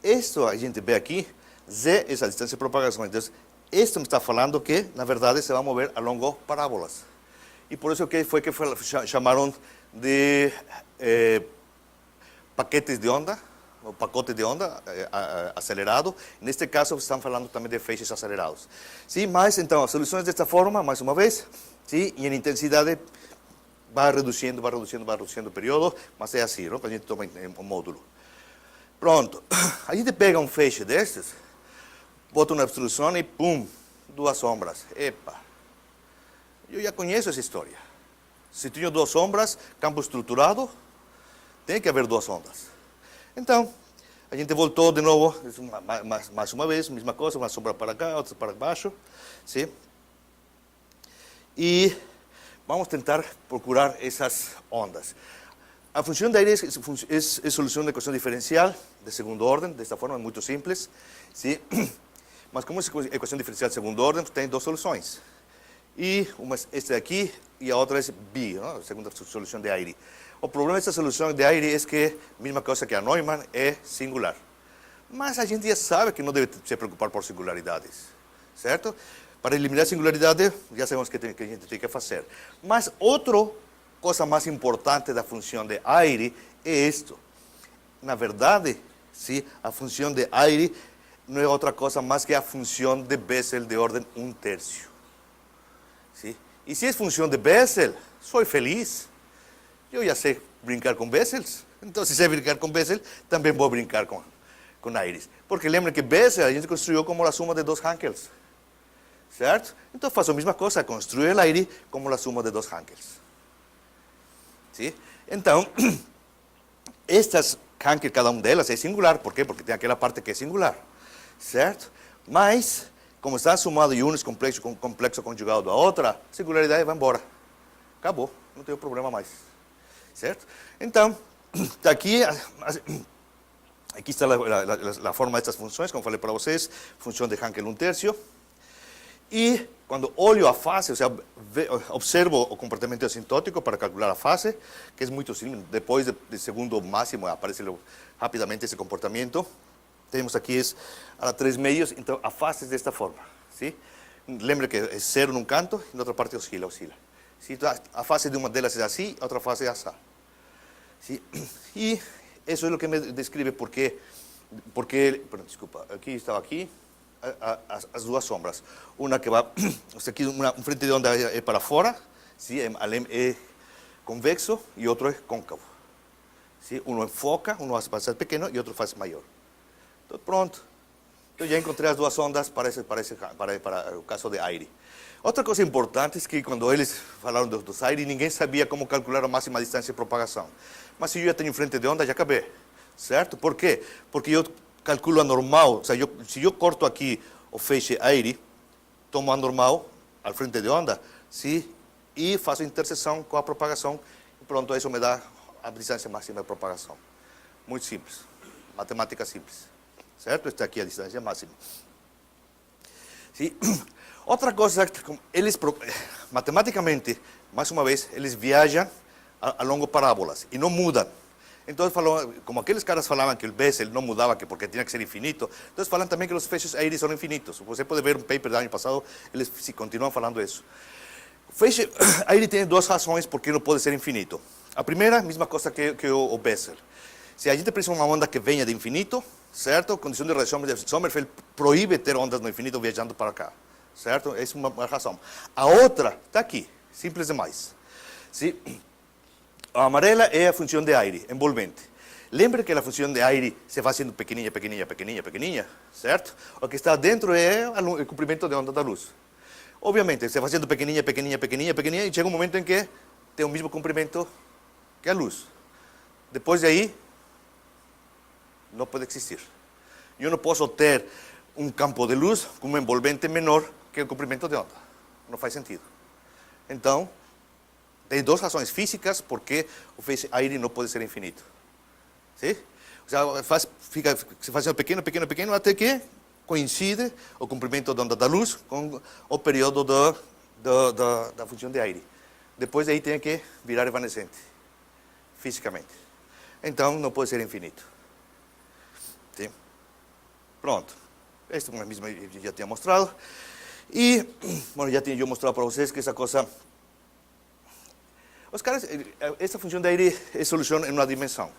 Isso a gente vê aqui, Z é a distância de propagação. Então, isto me está falando que, na verdade, se vai mover ao longo parábolas. E por isso que chamaram de paquetes de onda, o pacote de onda acelerado. Neste caso, estão falando também de feixes acelerados. Sim, mas, então, as soluções desta forma, mais uma vez, sim, e em intensidade, vai reduzindo o período, mas é assim, não? A gente toma um módulo. Pronto. A gente pega um feixe destes, bota uma obstrução e pum, duas sombras. Epa! Eu já conheço essa história. Se tenho duas sombras, campo estruturado, tem que haver duas ondas. Então, a gente voltou de novo, mais uma vez, mesma coisa, uma sombra para cá, outra para baixo. Sim? E vamos tentar procurar essas ondas. A função da aire é solução da equação diferencial de segundo ordem, desta forma, é muito simples. ¿Sí? Mas como é equação diferencial de segundo ordem, tem duas soluções. E uma esta aqui e a outra é B, não? A segunda solução de aire. O problema dessa solução de aire é que, mesma coisa que a Neumann, é singular. Mas a gente já sabe que não deve se preocupar por singularidades, certo? Para eliminar a singularidade, já sabemos que a gente tem que fazer. Mas outra coisa mais importante da função de aire é isto. Na verdade, sim, a função de aire não é outra coisa mais que a função de Bessel de ordem 1/3. Sim? E se é função de Bessel, sou feliz. Eu já sei brincar com Bessels. Então, se sei brincar com Bessel, também vou brincar com aires. Porque lembrem que Bessel a gente construiu como a suma de dois Hankels. Certo? Então faço a mesma coisa, construo o aire como a suma de dois Hankels. ¿Sí? Então, estas Hankel, cada uma delas é singular. Por quê? Porque tem aquela parte que é singular. Certo? Mas, como está sumado e um é complexo conjugado a outra, a singularidade vai embora. Acabou, não tem problema mais. Certo? Então, aqui está a forma destas funções, como falei para vocês, função de Hankel 1/3. E quando olho a fase, ou seja, observo o comportamento assintótico para calcular a fase, que é muito simples. Depois do segundo máximo aparece rapidamente esse comportamento. Temos aqui a 3 meios, então a fase é desta forma. ¿Sí? Lembre que é zero num canto e na outra parte oscila. ¿Sí? A fase de uma delas é assim, a outra fase é assim. ¿Sí? E isso é o que me descreve porque perdão, desculpa, aqui estava aqui. As duas sombras. Uma que vai, aqui um frente de onda é para fora, sim, é convexo e outro é côncavo. Sim, um enfoca, um faz pequeno e outro faz maior. Então, pronto. Eu já encontrei as duas ondas para o caso de aire. Outra coisa importante é que quando eles falaram dos aires, ninguém sabia como calcular a máxima distância de propagação. Mas se eu já tenho frente de onda, já acabei. Certo? Por quê? Porque eu calculo a normal, ou seja, se eu corto aqui o feixe aire, tomo a normal, ao frente de onda, sim, e faço interseção com a propagação, e pronto, isso me dá a distância máxima de propagação. Muito simples, matemática simples, certo? Esta aqui é a distância máxima. Sim. Outra coisa, eles, matematicamente, mais uma vez, eles viajam a longo parábolas e não mudam. Então, como aqueles caras falavam que o Bessel não mudava porque tinha que ser infinito, então falam também que os feixes aéreos são infinitos. Você pode ver um paper do ano passado, eles continuam falando isso. O feixe aéreo tem duas razões por que não pode ser infinito. A primeira, mesma coisa que o Bessel. Se a gente precisa de uma onda que venha de infinito, certo? A condição de radiação de Sommerfeld proíbe ter ondas no infinito viajando para cá, certo? Essa é uma razão. A outra está aqui, simples demais. ¿Sí? A amarela é a função de aire, envolvente. Lembre que a função de aire se vai fazendo pequenininha, pequenininha, pequenininha, pequenininha, certo? O que está dentro é o comprimento de onda da luz. Obviamente, se vai fazendo pequenininha, pequenininha, pequenininha, pequenininha, e chega um momento em que tem o mesmo comprimento que a luz. Depois de aí, não pode existir. Eu não posso ter um campo de luz com um envolvente menor que o comprimento de onda. Não faz sentido. Então, tem duas razões físicas porque o feixe aire não pode ser infinito. ¿Sí? O sea, fica se fazendo pequeno, pequeno, pequeno, até que coincide o comprimento da onda da luz com o período da função de aire. Depois aí tem que virar evanescente, fisicamente. Então, não pode ser infinito. ¿Sí? Pronto. Esta é uma mesma eu já tinha mostrado. E, bueno, já tinha eu mostrado para vocês que essa coisa... Os caras, essa função de aire é solução em uma dimensão.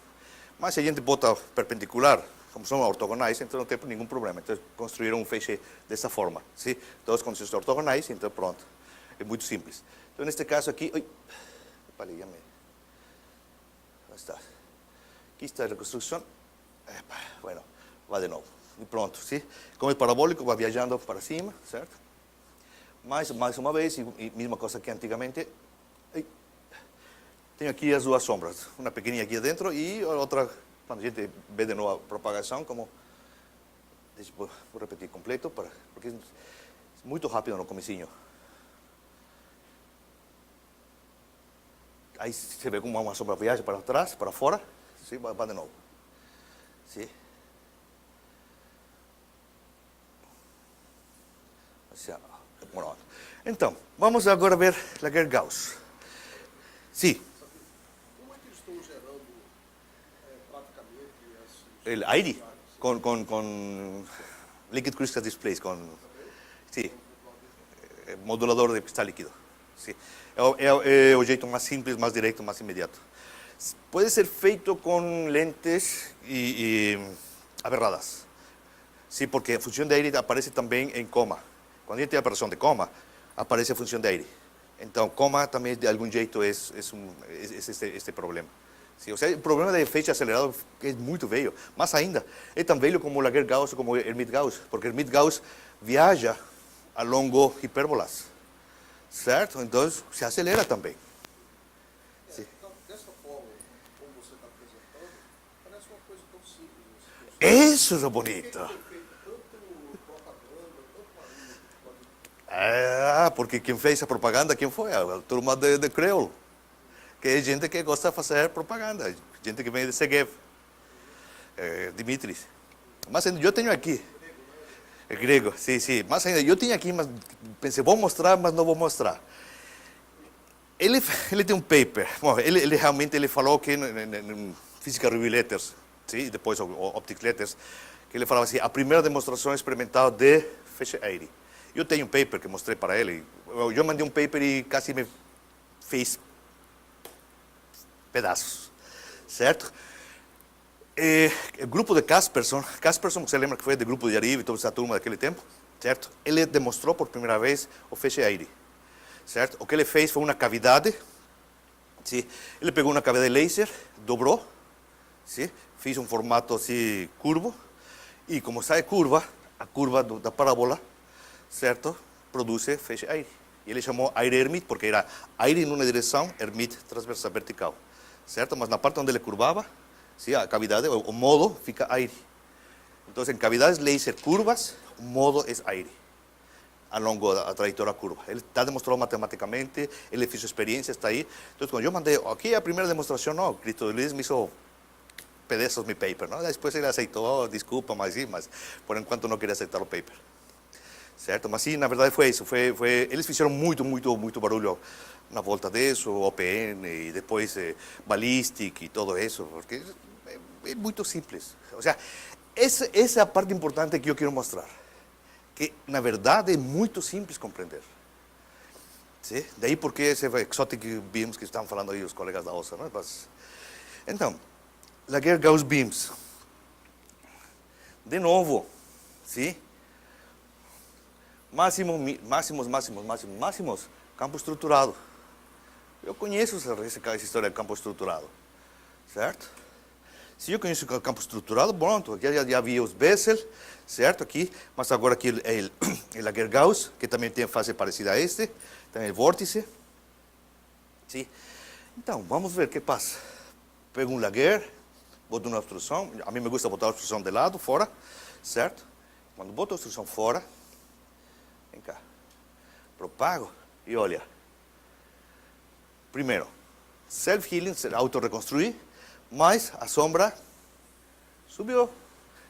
Mas se a gente bota perpendicular, como são ortogonais, então não tem nenhum problema. Então, construíram um feixe dessa forma. ¿Sí? Duas condições ortogonais, então pronto. É muito simples. Então, neste caso aqui... Oi, vale, já me... Onde está? Aqui está a reconstrução. Epa, bueno, vai de novo. E pronto, ¿sí? Como é parabólico, vai viajando para cima, certo? Mais uma vez, e mesma coisa que antigamente. Tenho aqui as duas sombras, uma pequenininha aqui dentro e outra, quando a gente vê de novo a propagação, como... Deixa eu repetir completo, porque é muito rápido no comecinho. Aí você vê como uma sombra viaja para trás, para fora, sim, vai de novo. Sim. Bueno, então, vamos agora ver Laguerre-Gauss. Sim. El aire con liquid crystal displays, sí, modulador de cristal líquido. Sí. É o jeito mais simples, mais direto, mais imediato. Pode ser feito com lentes e aberradas. Sí, porque a função de aire aparece também em coma. Quando a gente tem a operação de coma, aparece a função de aire. Então, coma também de algum jeito é este problema. Sí, o sea, o problema de feixe acelerado é muito velho. Mais ainda, é tão velho como Laguerre-Gauss ou como Hermite-Gauss, porque Hermite-Gauss viaja a longo hipérbolas, certo? Então, se acelera também. Então, dessa forma, como você está apresentando, parece uma coisa tão simples. Isso é bonito. Porque quem fez a propaganda, quem foi? A turma de Creole. Que é gente que gosta de fazer propaganda, gente que vem de Segev, Dimitris. Mas eu tenho aqui, é grego, sim, mas ainda eu tenho aqui, mas pensei, vou mostrar, mas não vou mostrar. Ele tem um paper, bom, ele realmente falou que em Physical Review Letters, sim, depois Optic Letters, que ele falava assim, a primeira demonstração experimental de feixe aire. Eu tenho um paper que mostrei para ele, eu mandei um paper e quase me fez pedaços, certo? O grupo de Casperson, você lembra que foi do grupo de Arriva e toda essa turma daquele tempo, certo? Ele demonstrou por primeira vez o feixe aire, certo? O que ele fez foi uma cavidade, sim? Ele pegou uma cavidade laser, dobrou, sim? Fez um formato assim curvo, e como sai curva, a curva da parábola, certo? Produz feixe aire. E ele chamou aire Hermite, porque era aire em uma direção, Hermite transversal vertical. Certo? Mas na parte onde ele curvava, sim, a cavidade, o modo, fica aire. Então, em cavidades laser curvas, o modo é aire, ao longo da trajetória curva. Ele está demonstrado matematicamente, ele fez experiência, está aí. Então, quando eu mandei, aqui a primeira demonstração, não, Cristo Luiz me hizo pedaços meu paper, não? Depois ele aceitou, desculpa, mas por enquanto não queria aceitar o paper. Certo? Mas sim, na verdade foi isso. Eles fizeram muito barulho na volta disso, OPN e depois Ballistic e tudo isso, porque é muito simples. Ou seja, essa é a parte importante que eu quero mostrar, que na verdade é muito simples compreender. ¿Sí? De ahí porque ese exotic beams que están falando aí os colegas da OSA, não é? Então, Laguerre-Gauss beams. De novo, ¿sí? Máximos, campo estruturado. Eu conheço essa história de campo estruturado, certo? Se eu conheço o campo estruturado, pronto, já vi os Bessel, certo? Aqui, mas agora aqui o Laguerre-Gauss, que também tem fase parecida a este, tem o vórtice. Sim? Então, vamos ver o que passa. Pego um Laguerre, boto uma obstrução, a mim me gusta botar a obstrução de lado, fora, certo? Quando boto a obstrução fora, vem cá, propago e olha. Primeiro, self-healing, auto-reconstruir, mas a sombra subiu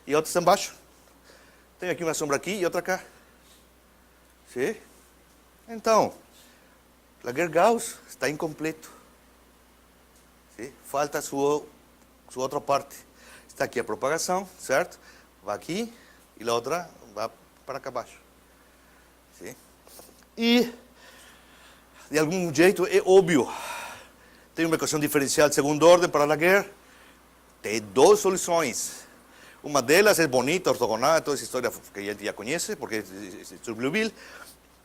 e outra está embaixo. Tenho aqui uma sombra aqui e outra cá. Sim? Então, Laguerre-Gauss está incompleto. Sim? Falta sua outra parte. Está aqui a propagação, certo? Vai aqui e a outra vai para cá abaixo. Sim? E, de algum jeito, é óbvio. Tem uma equação diferencial de segunda ordem para Laguerre. Tem duas soluções. Uma delas é bonita, ortogonal, toda essa história que a gente já conhece, porque é Bluville.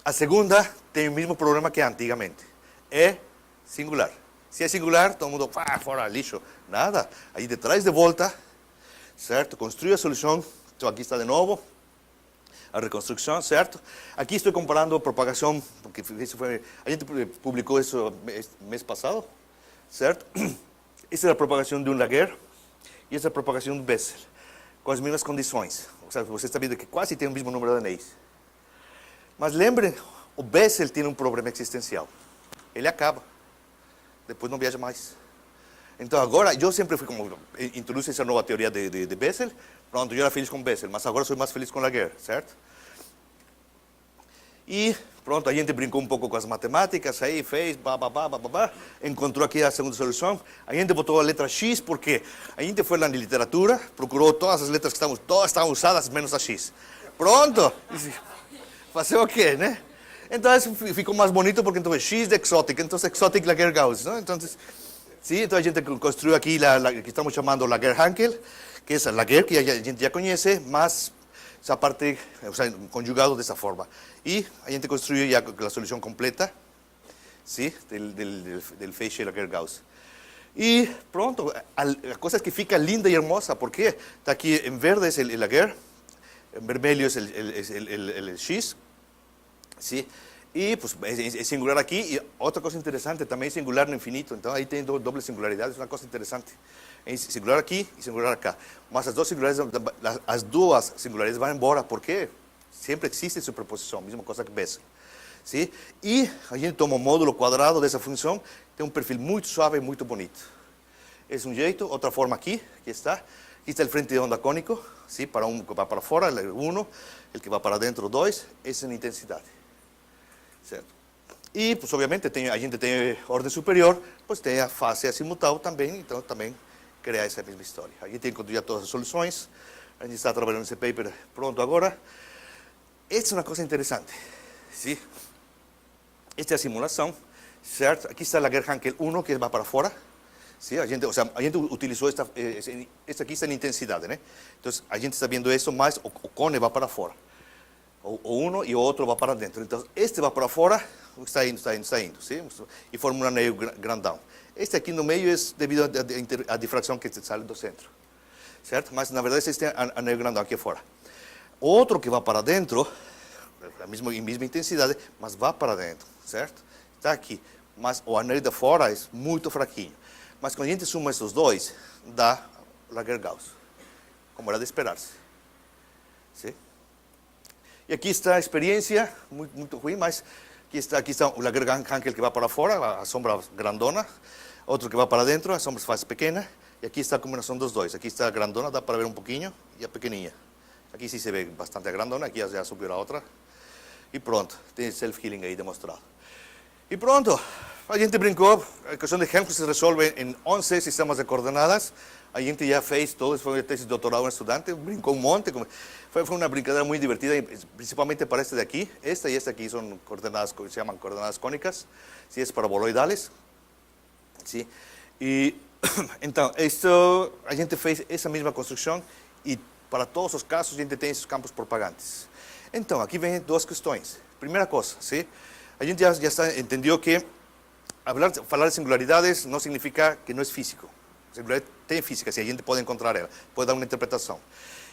A segunda tem o mesmo problema que antigamente. É singular. Se é singular, todo mundo, fora, lixo. Nada. Aí de trás de volta, certo? Construi a solução. Então aqui está de novo. A reconstrução, certo? Aqui estou comparando a propagação, porque isso foi, a gente publicou isso mês passado, certo? Essa é a propagação de um Laguerre e essa é a propagação do Bessel, com as mesmas condições. Ou seja, você está vendo que quase tem o mesmo número de anéis. Mas lembrem, o Bessel tem um problema existencial. Ele acaba. Depois não viaja mais. Então agora, eu sempre fui como, introduzi essa nova teoria de Bessel, pronto, eu era feliz com Bessel, mas agora sou mais feliz com Laguerre, certo? E pronto, a gente brincou um pouco com as matemáticas, aí fez, encontrou aqui a segunda solução. A gente botou a letra X porque a gente foi lá na literatura, procurou todas as letras que todas estavam usadas, menos a X. Pronto! Fazer o quê, né? Então ficou mais bonito porque então é X de exotic, então é exotic Laguerre-Gauss, não? Então, sim, então a gente construiu aqui que estamos chamando Laguerre-Hankel, que é a Laguerre que a gente já conhece, mas essa parte, o sea, conjugado dessa forma. E a gente construiu já a solução completa, sim, del feixe Laguerre-Gauss. E pronto, a coisa é que fica linda e hermosa, porque está aqui em verde é o Laguerre, em vermelho é o X, sim. E pues, é singular aqui, e outra coisa interessante, também é singular no infinito, então aí tem doble singularidade, é uma coisa interessante. É singular aqui e singular cá. Mas as duas singularidades vão embora, porque sempre existe superposição, mesma coisa que Bessel. Sim? E a gente toma o módulo quadrado dessa função, tem um perfil muito suave e muito bonito. Esse é um jeito, outra forma aqui está o frente de onda cônico, sim? Para um que vai para fora, o 1, o que vai para dentro, o 2, essa é a intensidade. Certo? E, pues, obviamente, a gente tem ordem superior, pues tem a fase azimutal também, então também criar essa mesma história. A gente encontrou já todas as soluções, a gente está trabalhando nesse paper pronto agora. Essa é uma coisa interessante. Sim? Esta é a simulação, certo? Aqui está a Laguerre-Hankel 1, que vai para fora. Sim? A gente utilizou esta aqui está em intensidade, né? Então, a gente está vendo isso, mas o cone vai para fora. O uno e o outro vai para dentro. Então, este vai para fora, está indo, sim? E forma um anel grandão. Este aqui no meio é devido à difração que sai do centro, certo? Mas, na verdade, este é anel grandão aqui fora. Outro que vai para dentro, a mesma intensidade, mas vai para dentro, certo? Está aqui. Mas o anel de fora é muito fraquinho. Mas quando a gente suma esses dois, dá Laguerre-Gauss, como era de esperar-se. Sim? E aqui está a experiência, muito ruim, mas aqui está o Laguerre-Hankel que vai para fora, a sombra grandona, outro que vai para dentro, a sombra se faz pequena, e aqui está a combinação dos dois. Aqui está a grandona, dá para ver um pouquinho, e a pequenininha. Aqui sim se vê bastante a grandona, aqui já subiu a outra, e pronto, tem self-healing aí demonstrado. E pronto, a gente brincou, a equação de Helmholtz se resolve em 11 sistemas de coordenadas, a gente já fez todos, foi a tese de doutorado um estudante, brincou um monte, foi uma brincadeira muito divertida, principalmente para este de aqui. Esta e esta aqui são coordenadas, se chamam coordenadas cônicas, se é paraboloidales. Sim? E então, a gente fez essa mesma construção e para todos os casos a gente tem esses campos propagantes. Então, aqui vem duas questões. Primeira coisa, sim? A gente já entendeu que falar de singularidades não significa que não é físico. Singularidade tem física, se a gente pode encontrar ela, pode dar uma interpretação.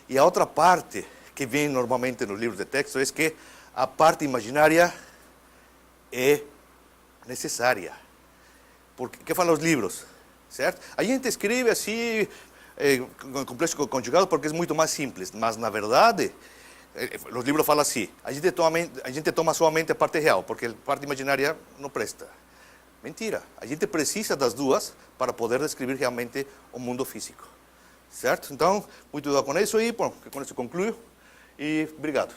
E a outra parte que vem normalmente nos livros de texto é que a parte imaginária é necessária. Porque, que falam os livros? Certo? A gente escreve assim, complexo conjugado, porque é muito mais simples, mas na verdade, os livros falam assim, a gente toma somente a parte real, porque a parte imaginária não presta. Mentira, a gente precisa das duas para poder descrever realmente o mundo físico. Certo? Então, muito cuidado com isso e, bom, com isso concluo e obrigado.